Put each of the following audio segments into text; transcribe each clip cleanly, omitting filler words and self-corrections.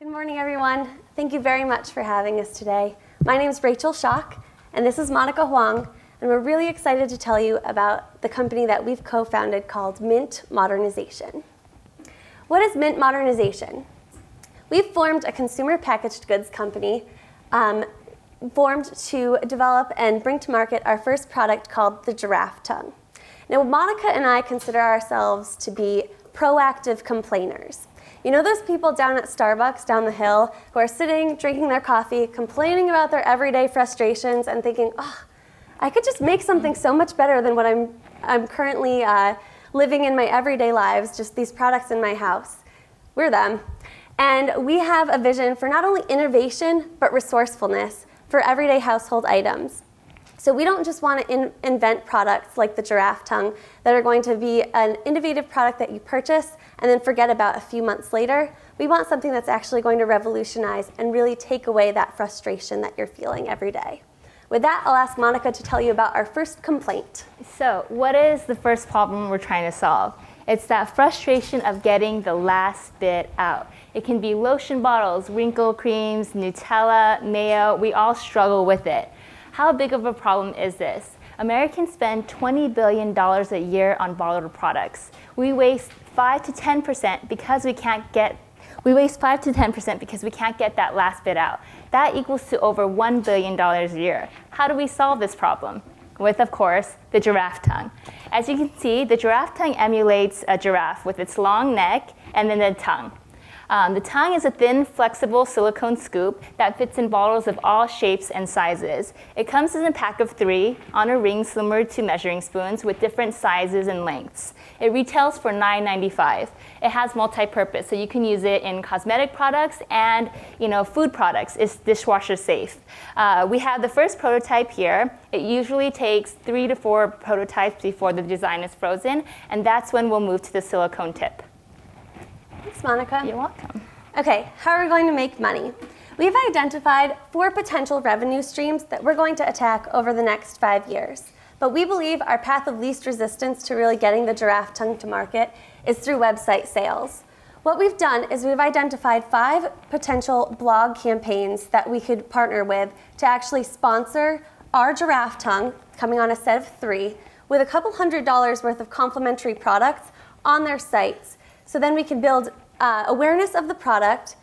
Good morning, everyone. Thank you very much for having us today. My name is Rachel Siok, and this is Monica Hwang, and we're really excited to tell you about the company that we've co-founded called Mint Modernization. What is Mint Modernization? We've formed a consumer packaged goods company formed to develop and bring to market our first product called the giraffe tongue. Now, Monica and I consider ourselves to be proactive complainers. You know those people down at Starbucks down the hill who are sitting, drinking their coffee, complaining about their everyday frustrations and thinking, oh, I could just make something so much better than what I'm currently living in my everyday lives, just these products in my house. We're them. And we have a vision for not only innovation, but resourcefulness for everyday household items. So we don't just want to invent products like the giraffe tongue that are going to be an innovative product that you purchase and then forget about a few months later. We want something that's actually going to revolutionize and really take away that frustration that you're feeling every day. With that, I'll ask Monica to tell you about our first complaint. So, what is the first problem we're trying to solve? It's that frustration of getting the last bit out. It can be lotion bottles, wrinkle creams, Nutella, mayo. We all struggle with it. How big of a problem is this? Americans spend $20 billion a year on bottled products. We waste 5 to 10% because we can't get that last bit out. That equals to over $1 billion a year. How do we solve this problem? With, of course, the giraffe tongue. As you can see, the giraffe tongue emulates a giraffe with its long neck and then the tongue. The tongue is a thin, flexible silicone scoop that fits in bottles of all shapes and sizes. It comes in a pack of 3 on a ring similar to measuring spoons with different sizes and lengths. It retails for $9.95. It has multi-purpose, so you can use it in cosmetic products and food products. It's dishwasher safe. We have the first prototype here. It usually takes 3 to 4 prototypes before the design is frozen, and that's when we'll move to the silicone tip. Thanks, Monica. You're welcome. Okay, how are we going to make money? We've identified 4 potential revenue streams that we're going to attack over the next 5 years. But we believe our path of least resistance to really getting the giraffe tongue to market is through website sales. What we've done is we've identified 5 potential blog campaigns that we could partner with to actually sponsor our giraffe tongue, coming on a set of 3, with a couple $100 worth of complimentary products on their sites. So then we can build awareness of the product,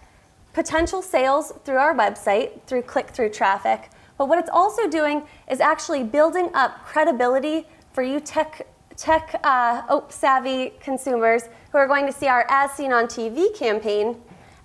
potential sales through our website, through click-through traffic. But what it's also doing is actually building up credibility for you tech-savvy consumers who are going to see our As Seen on TV campaign.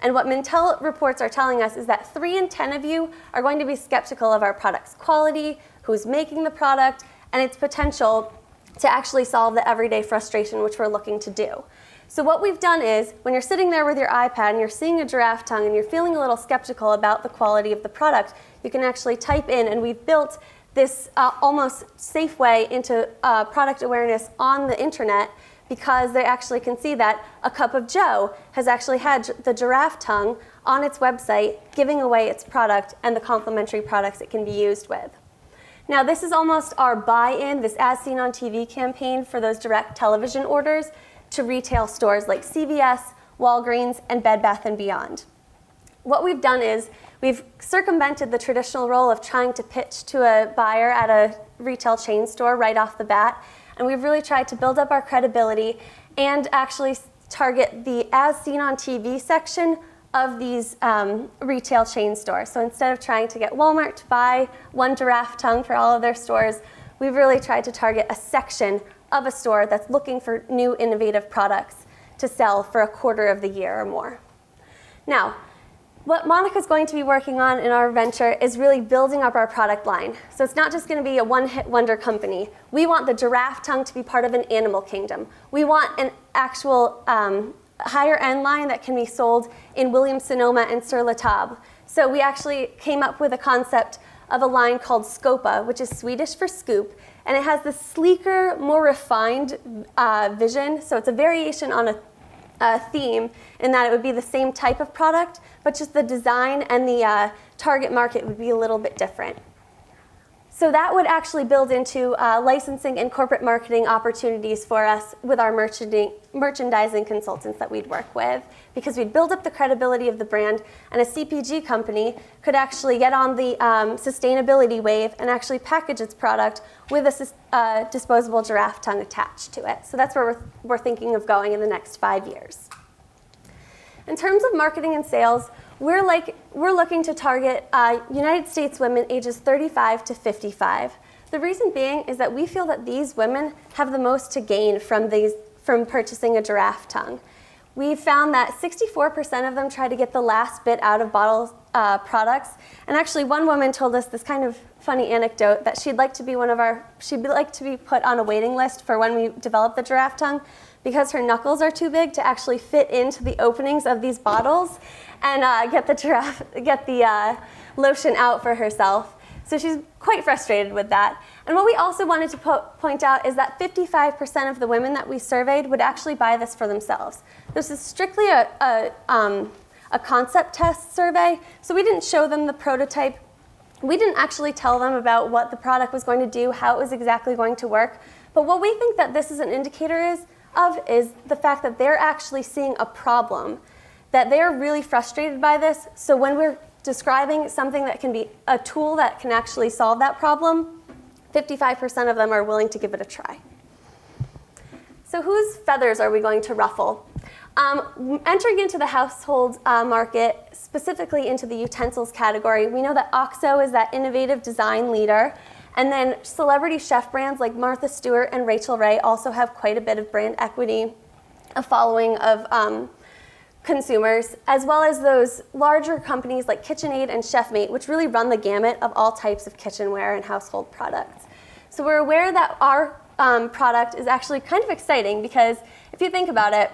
And what Mintel reports are telling us is that 3 in 10 of you are going to be skeptical of our product's quality, who's making the product, and its potential to actually solve the everyday frustration which we're looking to do. So what we've done is, when you're sitting there with your iPad and you're seeing a giraffe tongue and you're feeling a little skeptical about the quality of the product, you can actually type in, and we've built this almost safe way into product awareness on the internet, because they actually can see that A Cup of Joe has actually had the giraffe tongue on its website, giving away its product and the complimentary products it can be used with. Now, this is almost our buy-in, this As Seen on TV campaign for those direct television orders to retail stores like CVS, Walgreens, and Bed Bath & Beyond. What we've done is we've circumvented the traditional role of trying to pitch to a buyer at a retail chain store right off the bat, and we've really tried to build up our credibility and actually target the As Seen on TV section of these retail chain stores. So instead of trying to get Walmart to buy one giraffe tongue for all of their stores, we've really tried to target a section of a store that's looking for new innovative products to sell for a quarter of the year or more. Now, what Monica's going to be working on in our venture is really building up our product line. So it's not just going to be a one-hit wonder company. We want the giraffe tongue to be part of an animal kingdom. We want an actual higher end line that can be sold in Williams-Sonoma and Sur La Table. So we actually came up with a concept of a line called Scopa, which is Swedish for scoop, and it has this sleeker, more refined vision. So it's a variation on a theme in that it would be the same type of product, but just the design and the target market would be a little bit different. So that would actually build into licensing and corporate marketing opportunities for us with our merchandising consultants that we'd work with, because we'd build up the credibility of the brand, and a CPG company could actually get on the sustainability wave and actually package its product with a disposable giraffe tongue attached to it. So that's where we're thinking of going in the next 5 years. In terms of marketing and sales, we're looking to target United States women ages 35 to 55. The reason being is that we feel that these women have the most to gain from purchasing a giraffe tongue. We found that 64% of them try to get the last bit out of bottle products. And actually, one woman told us this kind of funny anecdote that she'd like to be put on a waiting list for when we develop the giraffe tongue, because her knuckles are too big to actually fit into the openings of these bottles and get the lotion out for herself. So she's quite frustrated with that. And what we also wanted to point out is that 55% of the women that we surveyed would actually buy this for themselves. This is strictly a concept test survey, so we didn't show them the prototype. We didn't actually tell them about what the product was going to do, how it was exactly going to work. But what we think that this is an indicator is the fact that they're actually seeing a problem, that they're really frustrated by this. So when we're describing something that can be a tool that can actually solve that problem, 55% of them are willing to give it a try. So whose feathers are we going to ruffle? Entering into the household market, specifically into the utensils category, we know that OXO is that innovative design leader. And then celebrity chef brands like Martha Stewart and Rachel Ray also have quite a bit of brand equity, a following of consumers, as well as those larger companies like KitchenAid and ChefMate, which really run the gamut of all types of kitchenware and household products. So we're aware that our product is actually kind of exciting, because if you think about it,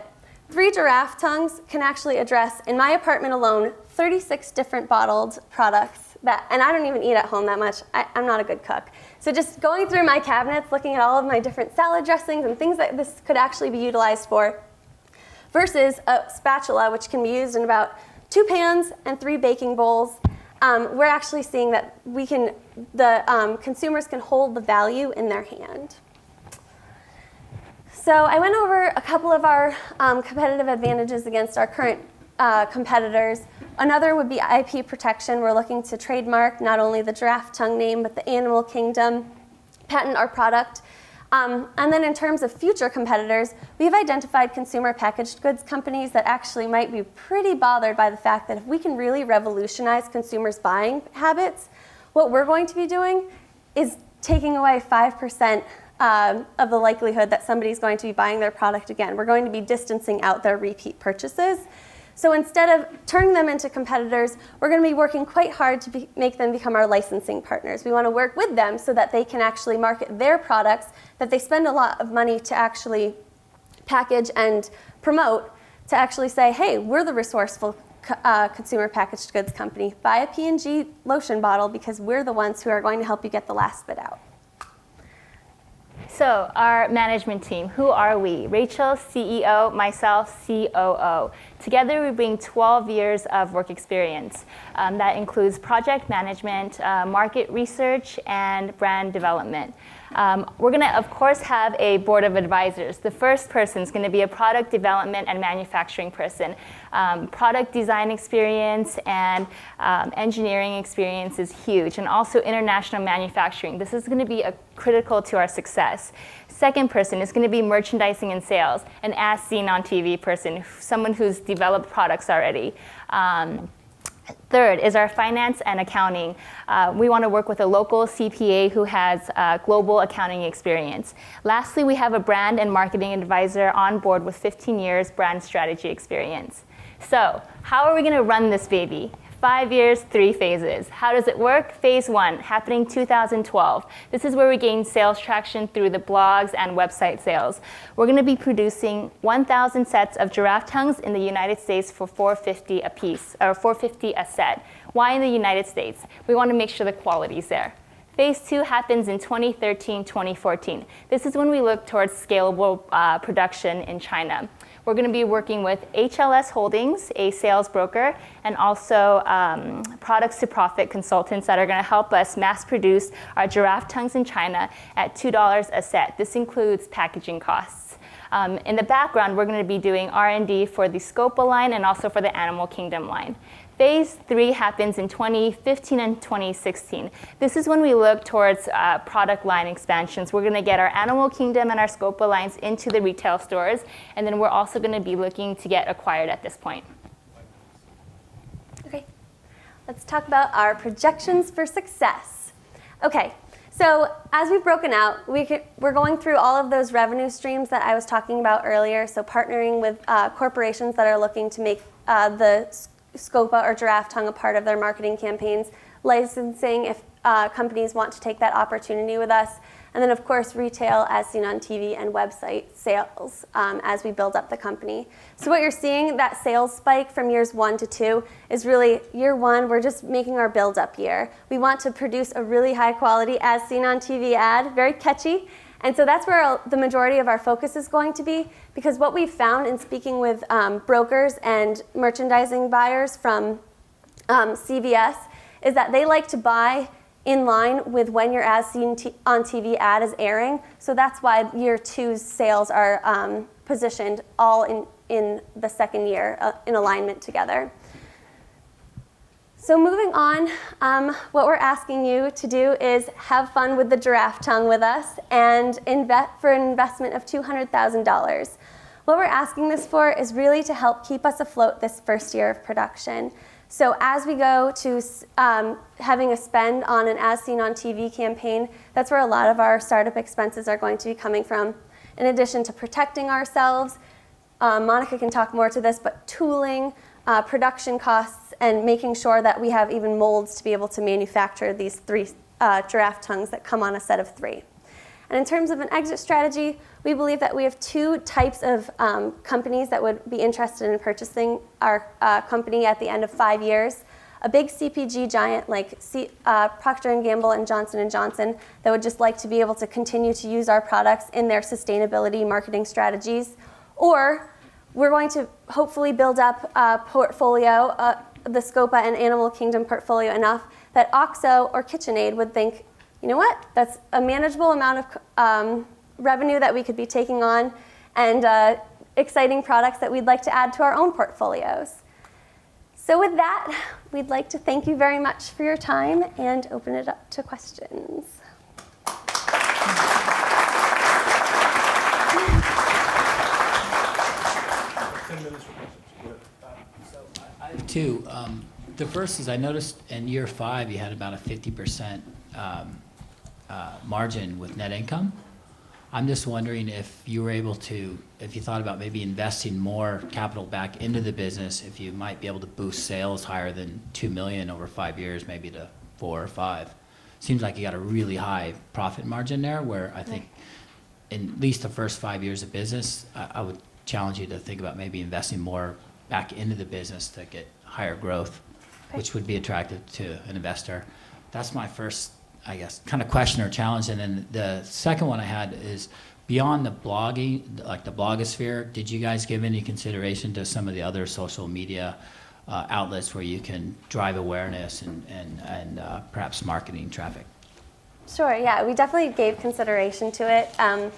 3 giraffe tongues can actually address, in my apartment alone, 36 different bottled products. And I don't even eat at home that much. I'm not a good cook. So just going through my cabinets, looking at all of my different salad dressings and things that this could actually be utilized for, versus a spatula, which can be used in about 2 pans and 3 baking bowls, we're actually seeing that consumers can hold the value in their hand. So I went over a couple of our competitive advantages against our current competitors. Another would be IP protection. We're looking to trademark not only the giraffe tongue name, but the animal kingdom, patent our product. And then in terms of future competitors, we've identified consumer packaged goods companies that actually might be pretty bothered by the fact that if we can really revolutionize consumers' buying habits, what we're going to be doing is taking away 5% of the likelihood that somebody's going to be buying their product again. We're going to be distancing out their repeat purchases. So instead of turning them into competitors, we're going to be working quite hard to make them become our licensing partners. We want to work with them so that they can actually market their products that they spend a lot of money to actually package and promote, to actually say, hey, we're the resourceful consumer packaged goods company. Buy a P&G lotion bottle because we're the ones who are going to help you get the last bit out. So our management team, who are we? Rachel, CEO, myself, COO. Together we bring 12 years of work experience. That includes project management, market research, and brand development. We're going to, of course, have a board of advisors. The first person is going to be a product development and manufacturing person. Product design experience and engineering experience is huge, and also international manufacturing. This is going to be critical to our success. Second person is going to be merchandising and sales, an as seen on TV person, someone who's developed products already. Third is our finance and accounting. We want to work with a local CPA who has global accounting experience. Lastly, we have a brand and marketing advisor on board with 15 years brand strategy experience. So how are we going to run this baby? 5 years, 3 phases. How does it work? Phase 1, happening 2012. This is where we gain sales traction through the blogs and website sales. We're going to be producing 1,000 sets of giraffe tongues in the United States for $4.50 a piece, or $4.50 a set. Why in the United States? We want to make sure the quality's there. Phase 2 happens in 2013, 2014. This is when we look towards scalable production in China. We're going to be working with HLS Holdings, a sales broker, and also products to profit consultants that are going to help us mass produce our giraffe tongues in China at $2 a set. This includes packaging costs. In the background, we're going to be doing R&D for the Scopa line and also for the Animal Kingdom line. Phase 3 happens in 2015 and 2016. This is when we look towards product line expansions. We're going to get our Animal Kingdom and our Scopa lines into the retail stores, and then we're also going to be looking to get acquired at this point. Okay, let's talk about our projections for success. Okay, so as we've broken out, we're going through all of those revenue streams that I was talking about earlier, so partnering with corporations that are looking to make the Scopa or giraffe tongue a part of their marketing campaigns, licensing if companies want to take that opportunity with us, and then of course retail as seen on TV and website sales as we build up the company. So what you're seeing, that sales spike from years 1 to 2 is really year 1, we're just making our build up year. We want to produce a really high quality as seen on TV ad, very catchy. And so that's where the majority of our focus is going to be, because what we've found in speaking with brokers and merchandising buyers from CVS is that they like to buy in line with when your as seen on TV ad is airing. So that's why year 2's sales are positioned all in the second year in alignment together. So moving on, what we're asking you to do is have fun with the giraffe tongue with us and for an investment of $200,000. What we're asking this for is really to help keep us afloat this first year of production. So as we go to having a spend on an as seen on TV campaign, that's where a lot of our startup expenses are going to be coming from. In addition to protecting ourselves, Monica can talk more to this, but tooling, production costs, and making sure that we have even molds to be able to manufacture these 3 giraffe tongues that come on a set of 3. And in terms of an exit strategy, we believe that we have 2 types of companies that would be interested in purchasing our company at the end of 5 years. A big CPG giant like Procter & Gamble and Johnson & Johnson that would just like to be able to continue to use our products in their sustainability marketing strategies. Or we're going to hopefully build up a portfolio, the Scopa and Animal Kingdom portfolio enough that OXO or KitchenAid would think, you know what, that's a manageable amount of revenue that we could be taking on and exciting products that we'd like to add to our own portfolios. So with that, we'd like to thank you very much for your time and open it up to questions. 10 minutes for questions. So I have 2. The first is I noticed in year 5 you had about a 50% margin with net income. I'm just wondering if you were able to, if you thought about maybe investing more capital back into the business, if you might be able to boost sales higher than $2 million over 5 years, maybe to 4 or 5. Seems like you got a really high profit margin there, where I think in at least the first 5 years of business, I would challenge you to think about maybe investing more back into the business to get higher growth, which would be attractive to an investor. That's my first, I guess, kind of question or challenge. And then the second one I had is beyond the blogging, like the blogosphere, did you guys give any consideration to some of the other social media outlets where you can drive awareness and perhaps marketing traffic? Sure, yeah, we definitely gave consideration to it.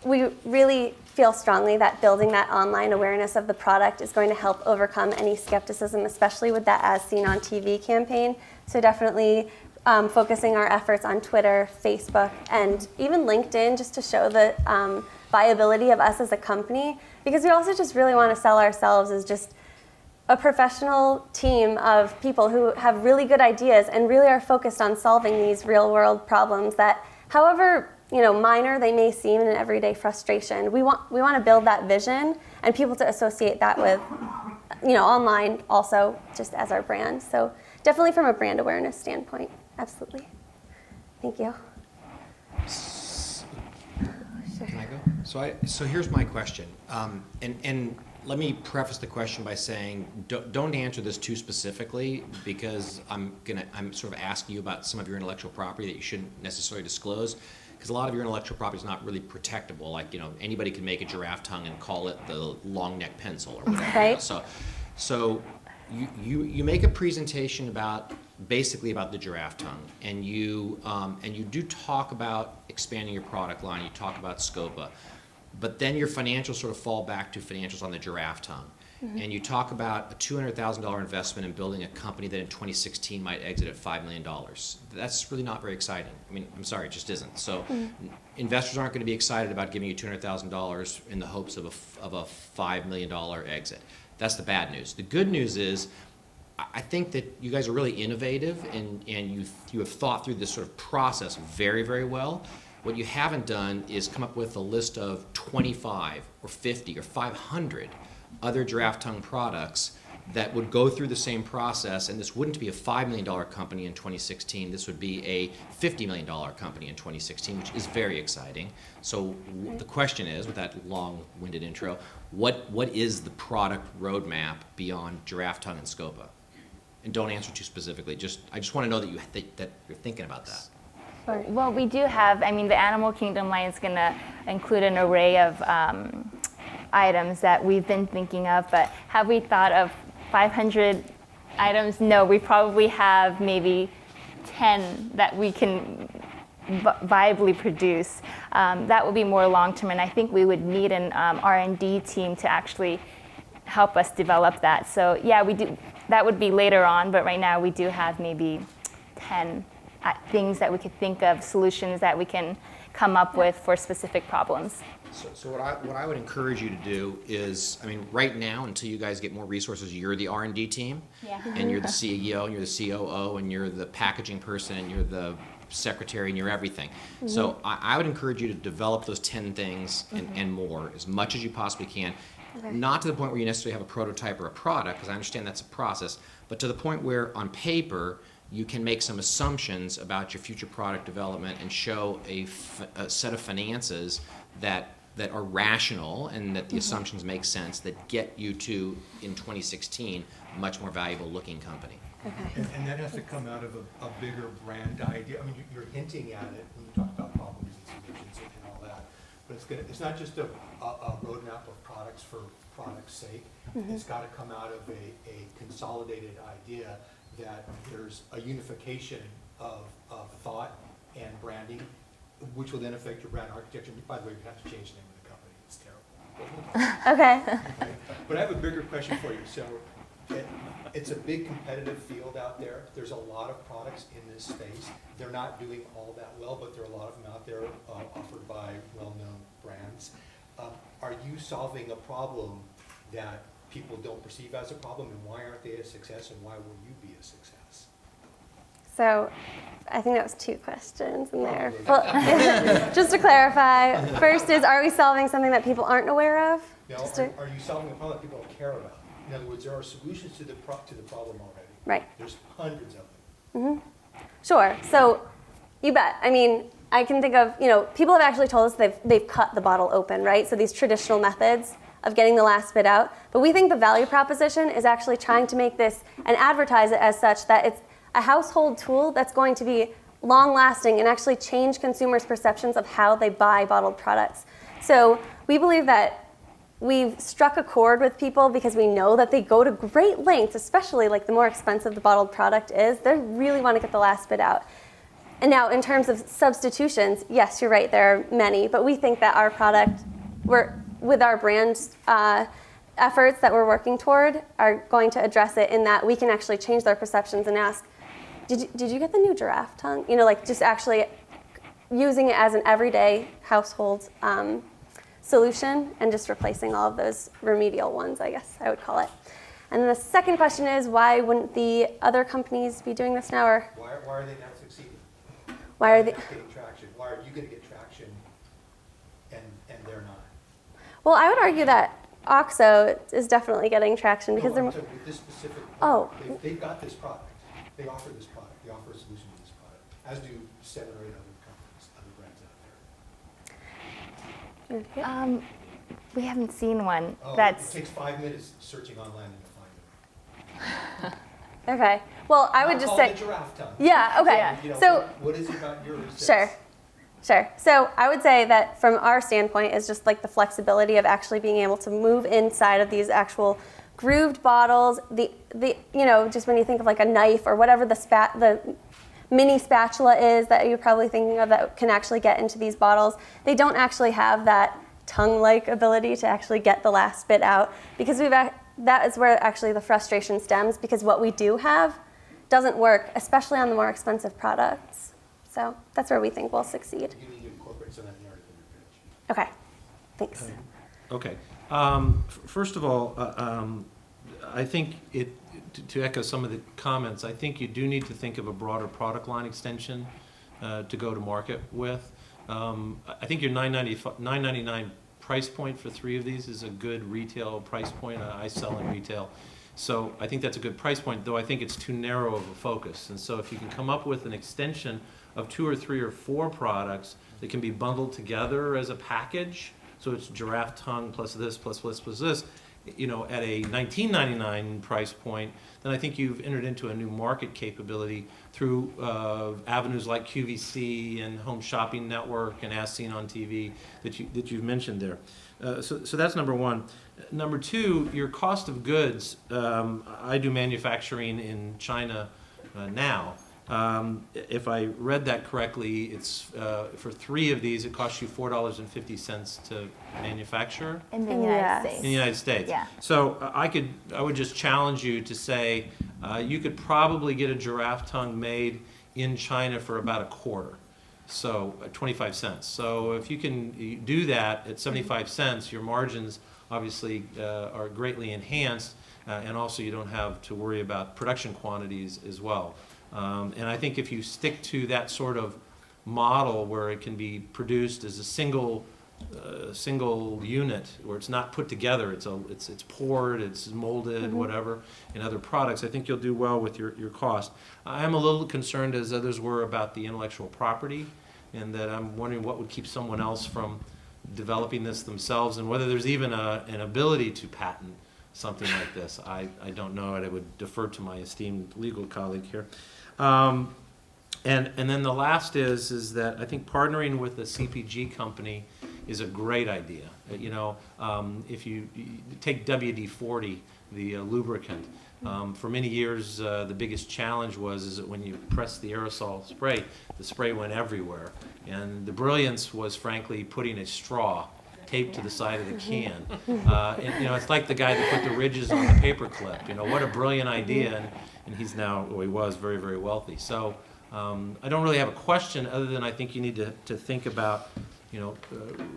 We really feel strongly that building that online awareness of the product is going to help overcome any skepticism, especially with that as seen on TV campaign. So definitely focusing our efforts on Twitter, Facebook, and even LinkedIn just to show the viability of us as a company, because we also just really want to sell ourselves as just a professional team of people who have really good ideas and really are focused on solving these real-world problems that, however minor they may seem in an everyday frustration, we want to build that vision and people to associate that with online also just as our brand. So definitely from a brand awareness standpoint, absolutely. Thank you. Can I go? So here's my question. And let me preface the question by saying, don't answer this too specifically, because I'm sort of asking you about some of your intellectual property that you shouldn't necessarily disclose, because a lot of your intellectual property is not really protectable. Like, anybody can make a giraffe tongue and call it the long neck pencil or whatever. Right. So you make a presentation basically about the giraffe tongue, and you do talk about expanding your product line. You talk about SCOPA. But then your financials sort of fall back to financials on the giraffe tongue. Mm-hmm. And you talk about a $200,000 investment in building a company that in 2016 might exit at $5 million. That's really not very exciting. I mean, I'm sorry, it just isn't. So investors aren't going to be excited about giving you $200,000 in the hopes of a $5 million exit. That's the bad news. The good news is, I think that you guys are really innovative, and you have thought through this sort of process very, very well. What you haven't done is come up with a list of 25 or 50 or 500 other giraffe tongue products that would go through the same process, and this wouldn't be a $5 million company in 2016. This would be a $50 million company in 2016, which is very exciting. So the question is, with that long-winded intro, what is the product roadmap beyond giraffe tongue and SCOPA? And don't answer too specifically. I just want to know that you're thinking about that. Well, we do have, the Animal Kingdom line is going to include an array of items that we've been thinking of, but have we thought of 500 items? No, we probably have maybe 10 that we can viably produce. That would be more long-term, and I think we would need an R&D team to actually help us develop that. So yeah, we do. That would be later on, but right now we do have maybe 10 things that we could think of, solutions that we can come up with for specific problems. So what I would encourage you to do is, right now, until you guys get more resources, you're the R&D team, and you're the CEO, and you're the COO, and you're the packaging person, and you're the secretary, and you're everything. Mm-hmm. So I would encourage you to develop those 10 things and more, as much as you possibly can. Okay. Not to the point where you necessarily have a prototype or a product, because I understand that's a process, but to the point where on paper you can make some assumptions about your future product development and show a set of finances that are rational, and that the assumptions make sense, that get you to, in 2016, a much more valuable looking company. Okay. And that has to come out of a bigger brand idea. You're hinting at it when you talk about problems and solutions and all that, but it's not just a roadmap of products for product's sake. Mm-hmm. It's got to come out of a consolidated idea that there's a unification of thought and branding, which will then affect your brand architecture. By the way, we have to change the name of the company. It's terrible. Okay. But I have a bigger question for you. So it's a big competitive field out there. There's a lot of products in this space. They're not doing all that well, but there are a lot of them out there offered by well-known brands. Are you solving a problem that people don't perceive as a problem, and why aren't they a success, and why will you be a success? So I think that was two questions in there. Well, just to clarify, first is, are we solving something that people aren't aware of? No, are you solving a problem that people don't care about? In other words, there are solutions to the problem already. Right. There's hundreds of them. Mm-hmm. Sure. So you bet. I can think of, people have actually told us they've cut the bottle open, right? So these traditional methods of getting the last bit out. But we think the value proposition is actually trying to make this and advertise it as such that it's a household tool that's going to be long-lasting and actually change consumers' perceptions of how they buy bottled products. So we believe that we've struck a chord with people because we know that they go to great lengths, especially like the more expensive the bottled product is, they really want to get the last bit out. And now in terms of substitutions, yes, you're right, there are many, but we think that our product, with our brand efforts that we're working toward, are going to address it in that we can actually change their perceptions and ask, did you get the new giraffe tongue? Just actually using it as an everyday household solution and just replacing all of those remedial ones, I guess I would call it. And then the second question is, why wouldn't the other companies be doing this now? Or why are they not succeeding? Why are they not getting traction? Why are you going to get traction and they're not? Well, I would argue that OXO is definitely getting traction because they're. With this specific product, they've got this product. They offer this product. They offer a solution to this product, as do 7 or 8 other companies, other brands out there. We haven't seen one. Oh, That's it takes 5 minutes searching online and you'll find it. Okay. Well, I would I'll just call say, it giraffe tongue. yeah, okay. Yeah. You know, So, what is it about yours? sure. Sure. So I would say that from our standpoint is just like the flexibility of actually being able to move inside of these actual grooved bottles. The just when you think of like a knife or whatever the mini spatula is that you're probably thinking of that can actually get into these bottles, they don't actually have that tongue-like ability to actually get the last bit out, because that is where actually the frustration stems, because what we do have doesn't work, especially on the more expensive products. So that's where we think we'll succeed. You need to incorporate some of that narrative in your pitch. Okay, thanks. Okay. First of all, I think to echo some of the comments, I think you do need to think of a broader product line extension to go to market with. I think your $9.99 price point for 3 of these is a good retail price point. I sell in retail. So I think that's a good price point, though I think it's too narrow of a focus. And so if you can come up with an extension of 2 or 3 or 4 products that can be bundled together as a package, so it's giraffe tongue plus this, plus this, you know, at a $19.99 price point, then I think you've entered into a new market capability through avenues like QVC and Home Shopping Network and As Seen on TV that you've mentioned there. So that's number one. Number two, your cost of goods. I do manufacturing in China now. If I read that correctly, it's for 3 of these, it costs you $4.50 to manufacture in the In the United US. States. in the United States. Yeah. So I would just challenge you to say you could probably get a giraffe tongue made in China for about a quarter, so 25 cents. So if you can do that at 75 cents, your margins obviously are greatly enhanced, and also you don't have to worry about production quantities as well. And I think if you stick to that sort of model where it can be produced as a single unit, where it's not put together, it's poured, it's molded, whatever, in other products, I think you'll do well with your cost. I am a little concerned, as others were, about the intellectual property, and that I'm wondering what would keep someone else from developing this themselves, and whether there's even an ability to patent something like this. I don't know, and I would defer to my esteemed legal colleague here. And then the last is that I think partnering with a CPG company is a great idea. You know, if you take WD-40, the lubricant, for many years the biggest challenge was that when you press the aerosol spray, the spray went everywhere. And the brilliance was, frankly, putting a straw taped to the side of the can. And, you know, it's like the guy that put the ridges on the paper clip. You know, what a brilliant idea. And he's now, well, he was very, very wealthy. So I don't really have a question, other than I think you need to think about, you know,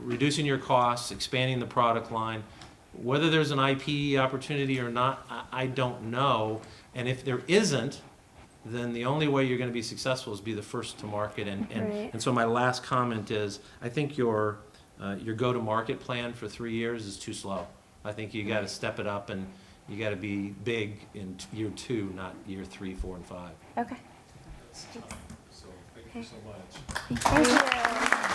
reducing your costs, expanding the product line. Whether there's an IP opportunity or not, I don't know. And if there isn't, then the only way you're going to be successful is be the first to market. And so my last comment is, I think your go-to-market plan for 3 years is too slow. I think you got to step it up, and you got to be big in year 2, not year 3, 4, and 5. Okay. So thank you so much. Thank you.